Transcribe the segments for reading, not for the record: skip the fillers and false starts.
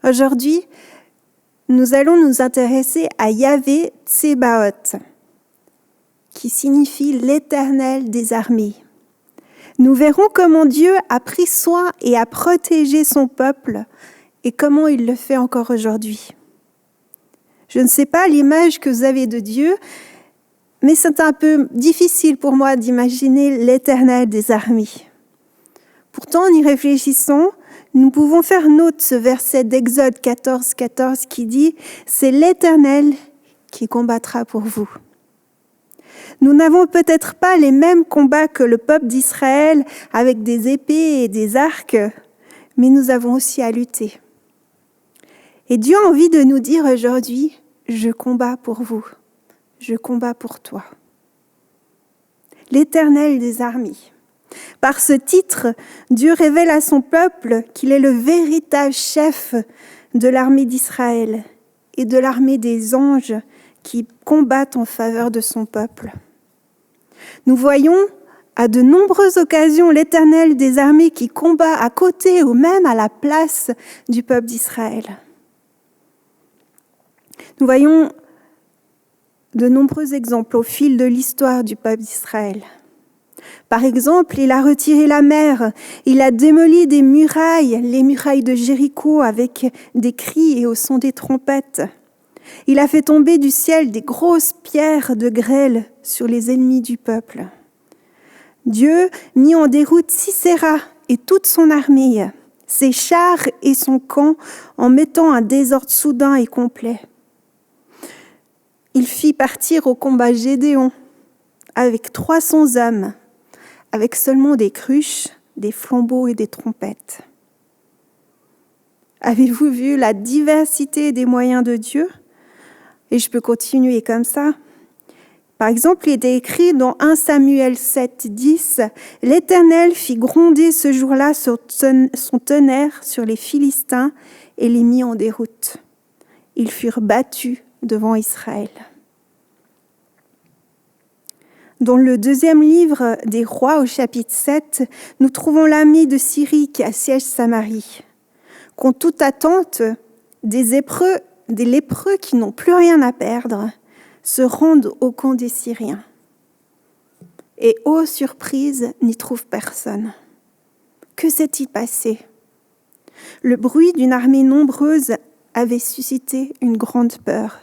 Aujourd'hui, nous allons nous intéresser à Yahvé Tsebaoth, qui signifie l'Éternel des armées. Nous verrons comment Dieu a pris soin et a protégé son peuple et comment il le fait encore aujourd'hui. Je ne sais pas l'image que vous avez de Dieu, mais c'est un peu difficile pour moi d'imaginer l'Éternel des armées. Pourtant, en y réfléchissant, nous pouvons faire nôtre ce verset d'Exode 14 qui dit « C'est l'Éternel qui combattra pour vous ». Nous n'avons peut-être pas les mêmes combats que le peuple d'Israël avec des épées et des arcs, mais nous avons aussi à lutter. Et Dieu a envie de nous dire aujourd'hui « Je combats pour vous, je combats pour toi ». L'Éternel des armées. Par ce titre, Dieu révèle à son peuple qu'il est le véritable chef de l'armée d'Israël et de l'armée des anges qui combattent en faveur de son peuple. Nous voyons à de nombreuses occasions l'Éternel des armées qui combat à côté ou même à la place du peuple d'Israël. Nous voyons de nombreux exemples au fil de l'histoire du peuple d'Israël. Par exemple, il a retiré la mer, il a démoli des murailles, les murailles de Jéricho avec des cris et au son des trompettes. Il a fait tomber du ciel des grosses pierres de grêle sur les ennemis du peuple. Dieu mit en déroute Sisera et toute son armée, ses chars et son camp en mettant un désordre soudain et complet. Il fit partir au combat Gédéon avec 300 hommes, avec seulement des cruches, des flambeaux et des trompettes. Avez-vous vu la diversité des moyens de Dieu ? Et je peux continuer comme ça. Par exemple, il est écrit dans 1 Samuel 7:10, « L'Éternel fit gronder ce jour-là son tonnerre sur les Philistins et les mit en déroute. Ils furent battus devant Israël. » Dans le deuxième livre des Rois, au chapitre 7, nous trouvons l'armée de Syrie qui assiège Samarie. Contre toute attente, des lépreux qui n'ont plus rien à perdre se rendent au camp des Syriens. Et ô surprise, n'y trouvent personne. Que s'est-il passé ? Le bruit d'une armée nombreuse avait suscité une grande peur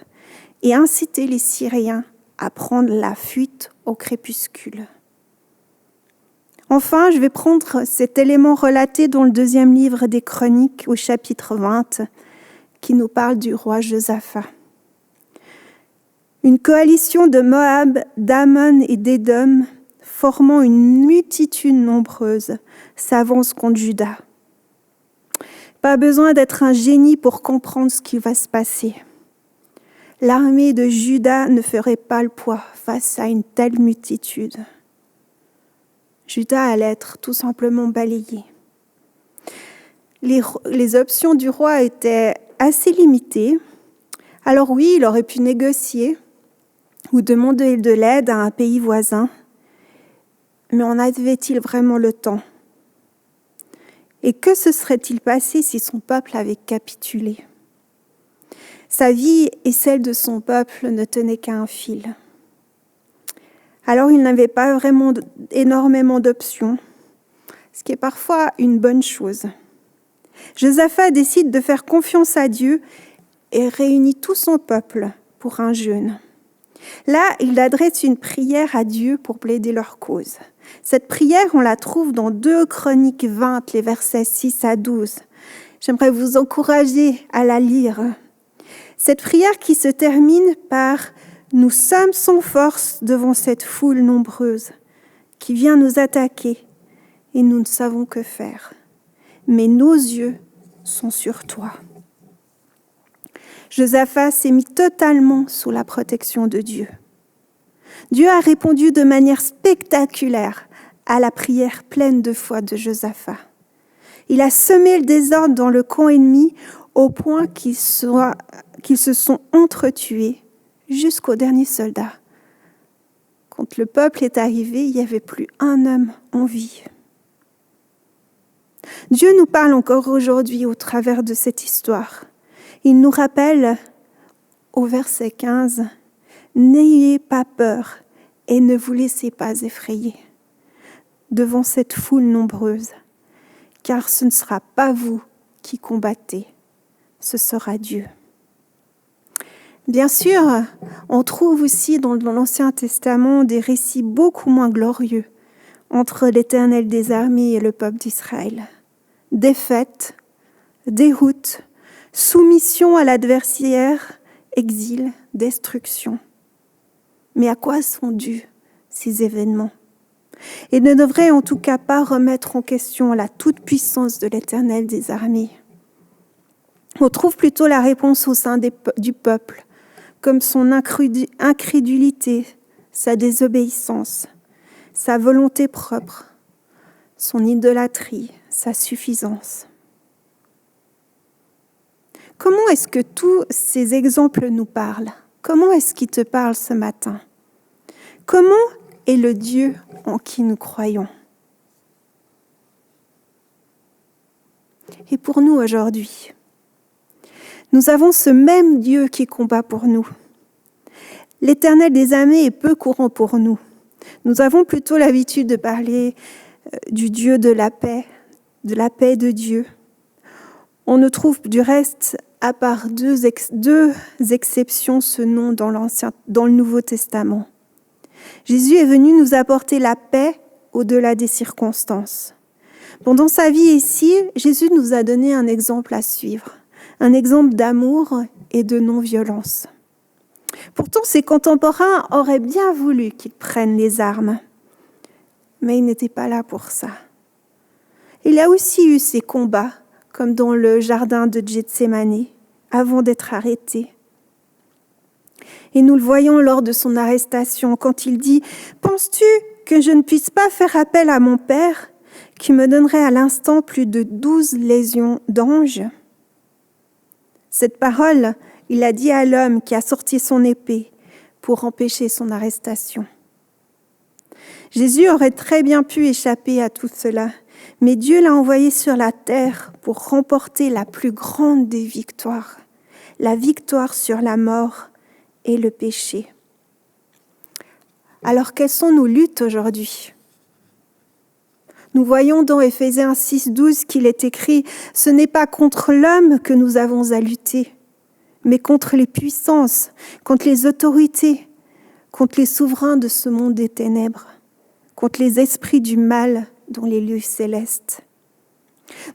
et incité les Syriens à prendre la fuite au crépuscule. Enfin, je vais prendre cet élément relaté dans le deuxième livre des Chroniques, au chapitre 20, qui nous parle du roi Josaphat. Une coalition de Moab, d'Ammon et d'Édom, formant une multitude nombreuse, s'avance contre Juda. Pas besoin d'être un génie pour comprendre ce qui va se passer. L'armée de Juda ne ferait pas le poids face à une telle multitude. Juda allait être tout simplement balayé. Les options du roi étaient assez limitées. Alors oui, il aurait pu négocier ou demander de l'aide à un pays voisin, mais en avait-il vraiment le temps ? Et que se serait-il passé si son peuple avait capitulé ? Sa vie et celle de son peuple ne tenaient qu'à un fil. Alors il n'avait pas vraiment énormément d'options, ce qui est parfois une bonne chose. Josaphat décide de faire confiance à Dieu et réunit tout son peuple pour un jeûne. Là, il adresse une prière à Dieu pour plaider leur cause. Cette prière, on la trouve dans 2 Chroniques 20, les versets 6 à 12. J'aimerais vous encourager à la lire. Cette prière qui se termine par « Nous sommes sans force devant cette foule nombreuse qui vient nous attaquer et nous ne savons que faire. Mais nos yeux sont sur toi. » Josaphat s'est mis totalement sous la protection de Dieu. Dieu a répondu de manière spectaculaire à la prière pleine de foi de Josaphat. Il a semé le désordre dans le camp ennemi au point qu'ils se sont entretués jusqu'au dernier soldat. Quand le peuple est arrivé, il n'y avait plus un homme en vie. Dieu nous parle encore aujourd'hui au travers de cette histoire. Il nous rappelle au verset 15, « N'ayez pas peur et ne vous laissez pas effrayer devant cette foule nombreuse, car ce ne sera pas vous qui combattez, ce sera Dieu. » Bien sûr, on trouve aussi dans l'Ancien Testament des récits beaucoup moins glorieux entre l'Éternel des armées et le peuple d'Israël. Défaite, déroute, soumission à l'adversaire, exil, destruction. Mais à quoi sont dus ces événements? Et ne devraient en tout cas pas remettre en question la toute-puissance de l'Éternel des armées. On trouve plutôt la réponse au sein du peuple, comme son incrédulité, sa désobéissance, sa volonté propre, son idolâtrie, sa suffisance. Comment est-ce que tous ces exemples nous parlent? Comment est-ce qu'ils te parlent ce matin? Comment est le Dieu en qui nous croyons? Et pour nous aujourd'hui, nous avons ce même Dieu qui combat pour nous. L'Éternel des armées est peu courant pour nous. Nous avons plutôt l'habitude de parler du Dieu de la paix de Dieu. On ne trouve du reste, à part deux exceptions, ce nom dans le Nouveau Testament. Jésus est venu nous apporter la paix au-delà des circonstances. Pendant sa vie ici, Jésus nous a donné un exemple à suivre, un exemple d'amour et de non-violence. Pourtant, ses contemporains auraient bien voulu qu'il prenne les armes, mais il n'était pas là pour ça. Il a aussi eu ses combats, comme dans le jardin de Gethsémani, avant d'être arrêté. Et nous le voyons lors de son arrestation, quand il dit « Penses-tu que je ne puisse pas faire appel à mon Père, qui me donnerait à l'instant plus de 12 légions d'anges ?» Cette parole, il a dit à l'homme qui a sorti son épée pour empêcher son arrestation. Jésus aurait très bien pu échapper à tout cela, mais Dieu l'a envoyé sur la terre pour remporter la plus grande des victoires, la victoire sur la mort et le péché. Alors, quelles sont nos luttes aujourd'hui? Nous voyons dans Éphésiens 6,12 qu'il est écrit « Ce n'est pas contre l'homme que nous avons à lutter, mais contre les puissances, contre les autorités, contre les souverains de ce monde des ténèbres, contre les esprits du mal dans les lieux célestes. »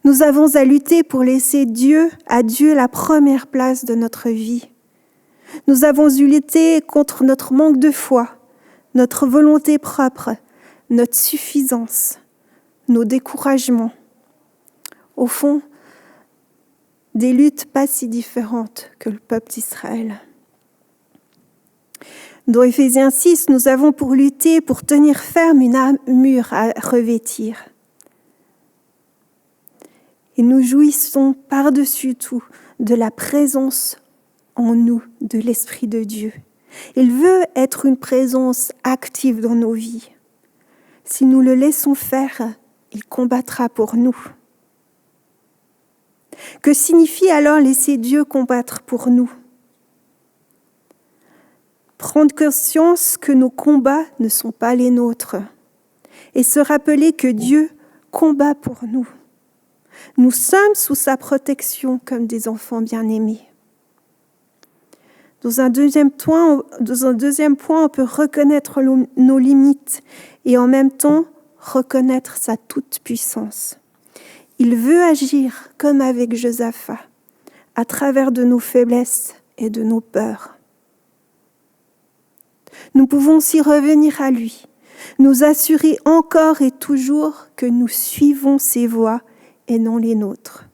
Nous avons à lutter pour laisser à Dieu la première place de notre vie. Nous avons à lutter contre notre manque de foi, notre volonté propre, notre suffisance, nos découragements. Au fond, des luttes pas si différentes que le peuple d'Israël. Dans Éphésiens 6, nous avons pour lutter, pour tenir ferme une armure à revêtir. Et nous jouissons par-dessus tout de la présence en nous de l'Esprit de Dieu. Il veut être une présence active dans nos vies. Si nous le laissons faire, il combattra pour nous. Que signifie alors laisser Dieu combattre pour nous? Prendre conscience que nos combats ne sont pas les nôtres et se rappeler que Dieu combat pour nous. Nous sommes sous sa protection comme des enfants bien-aimés. Dans un deuxième point, on peut reconnaître nos limites et en même temps reconnaître sa toute-puissance. Il veut agir comme avec Josaphat, à travers de nos faiblesses et de nos peurs. Nous pouvons aussi revenir à lui, nous assurer encore et toujours que nous suivons ses voies et non les nôtres.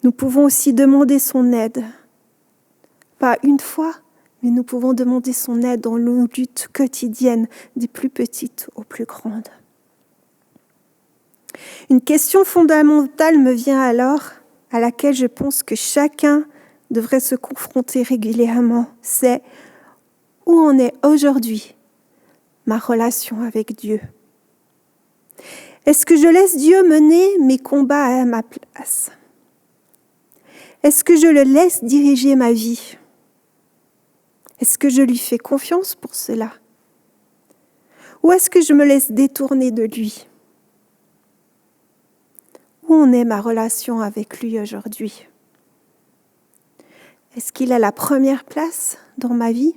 Nous pouvons aussi demander son aide, pas une fois, mais nous pouvons demander son aide dans nos luttes quotidiennes, des plus petites aux plus grandes. Une question fondamentale me vient alors, à laquelle je pense que chacun devrait se confronter régulièrement, c'est où en est aujourd'hui ma relation avec Dieu? Est-ce que je laisse Dieu mener mes combats à ma place? Est-ce que je le laisse diriger ma vie? Est-ce que je lui fais confiance pour cela? Ou est-ce que je me laisse détourner de lui? Où en est ma relation avec lui aujourd'hui? Est-ce qu'il a la première place dans ma vie?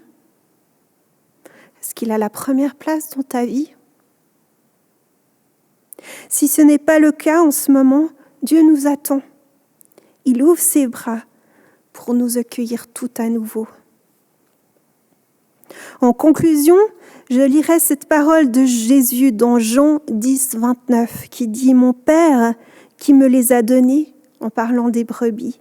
Est-ce qu'il a la première place dans ta vie? Si ce n'est pas le cas en ce moment, Dieu nous attend. Il ouvre ses bras pour nous accueillir tout à nouveau. En conclusion, je lirai cette parole de Jésus dans Jean 10, 29, qui dit « Mon Père qui me les a donnés, en parlant des brebis,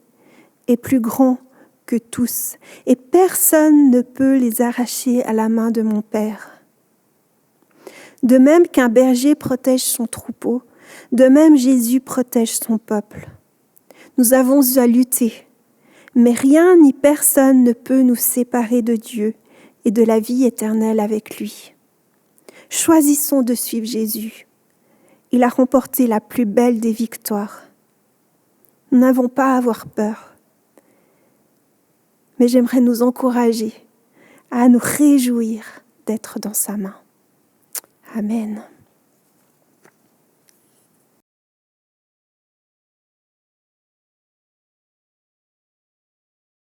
est plus grand que tous, et personne ne peut les arracher à la main de mon Père. De même qu'un berger protège son troupeau, de même Jésus protège son peuple. Nous avons à lutter, mais rien ni personne ne peut nous séparer de Dieu et de la vie éternelle avec lui. Choisissons de suivre Jésus. Il a remporté la plus belle des victoires. Nous n'avons pas à avoir peur. Mais j'aimerais nous encourager à nous réjouir d'être dans sa main. Amen.